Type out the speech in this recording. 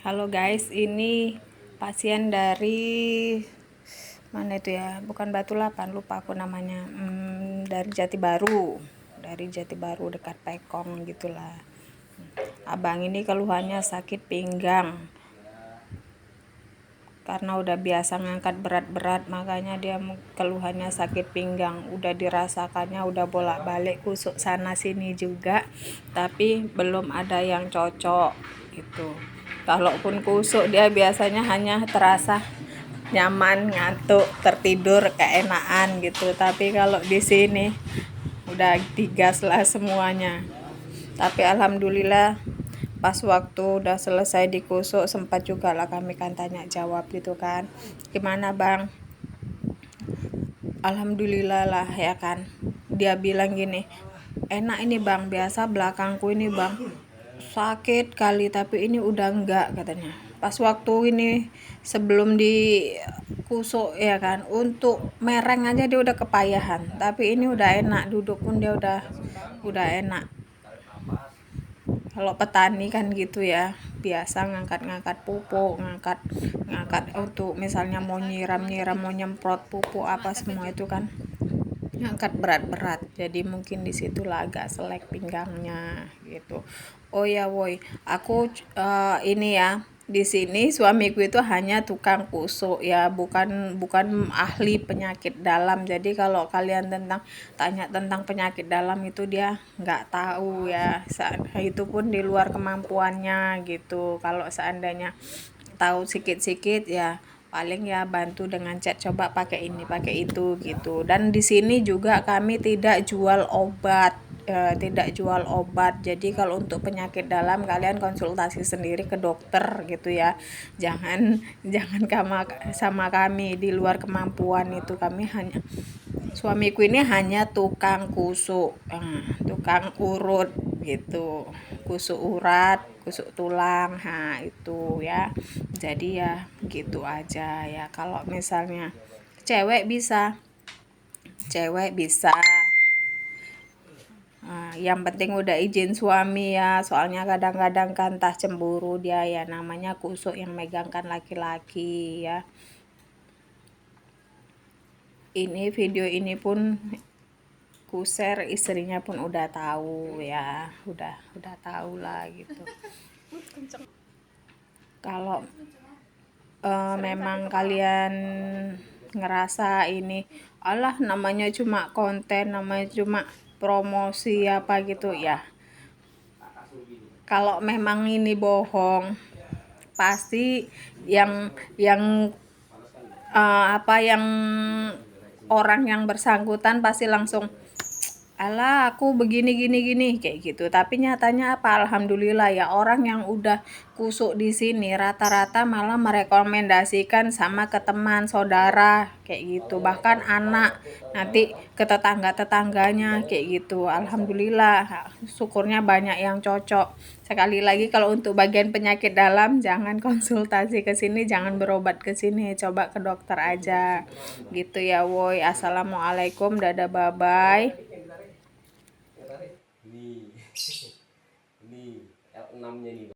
Halo guys, ini pasien dari mana itu ya? Bukan Batu 8, lupa aku namanya. Dari Jati Baru dekat Pekong gitulah. Abang ini keluhannya sakit pinggang. Karena udah biasa ngangkat berat-berat, makanya dia keluhannya sakit pinggang. Udah dirasakannya, udah bolak-balik kusuk sana sini juga, tapi belum ada yang cocok gitu. Kalaupun kusuk dia biasanya hanya terasa nyaman, ngantuk, tertidur, keenaan gitu. Tapi kalau di sini udah digas lah semuanya. Tapi alhamdulillah pas waktu udah selesai dikusuk sempat juga lah kami kan tanya jawab gitu kan, gimana bang, alhamdulillah lah ya kan. Dia bilang gini, enak ini bang, biasa belakangku ini bang sakit kali tapi ini udah enggak katanya. Pas waktu ini sebelum dikusuk ya kan, untuk mereng aja dia udah kepayahan, tapi ini udah enak, duduk pun dia udah enak. Kalau petani kan gitu ya, biasa ngangkat-ngangkat pupuk, ngangkat untuk misalnya mau nyiram, mau nyemprot pupuk apa semua itu kan ngangkat berat-berat. Jadi mungkin disitulah agak selek pinggangnya gitu. Oh ya woi, aku ini ya, di sini suamiku itu hanya tukang kusuk ya, bukan ahli penyakit dalam. Jadi kalau kalian tanya tentang penyakit dalam itu dia nggak tahu ya. Itu pun di luar kemampuannya gitu. Kalau seandainya tahu sikit-sikit ya paling ya bantu dengan chat, coba pakai ini pakai itu gitu. Dan di sini juga kami tidak jual obat, jadi kalau untuk penyakit dalam kalian konsultasi sendiri ke dokter gitu ya, jangan sama kami di luar kemampuan itu. Kami hanya, suamiku ini hanya tukang kusuk, tukang urut gitu, kusuk urat, kusuk tulang, itu ya. Jadi ya gitu aja ya. Kalau misalnya cewek bisa, yang penting udah izin suami ya, soalnya kadang-kadang kan entah cemburu dia ya, namanya kusuk yang megangkan laki-laki ya. Ini video ini pun ku share, istrinya pun udah tahu ya, udah tahu lah gitu. Kalau memang kalian ngerasa ini alah namanya cuma konten, namanya cuma promosi apa gitu ya, kalau memang ini bohong pasti yang yang orang yang bersangkutan pasti langsung alah aku begini gini kayak gitu. Tapi nyatanya apa, alhamdulillah ya, orang yang udah kusuk di sini rata-rata malah merekomendasikan sama ke teman saudara kayak gitu, bahkan anak, nanti ke tetangganya kayak gitu. Alhamdulillah, syukurnya banyak yang cocok. Sekali lagi, kalau untuk bagian penyakit dalam jangan konsultasi ke sini, jangan berobat ke sini, coba ke dokter aja gitu ya woi. Assalamualaikum, dadah, bye bye. Ini L6-nya nih.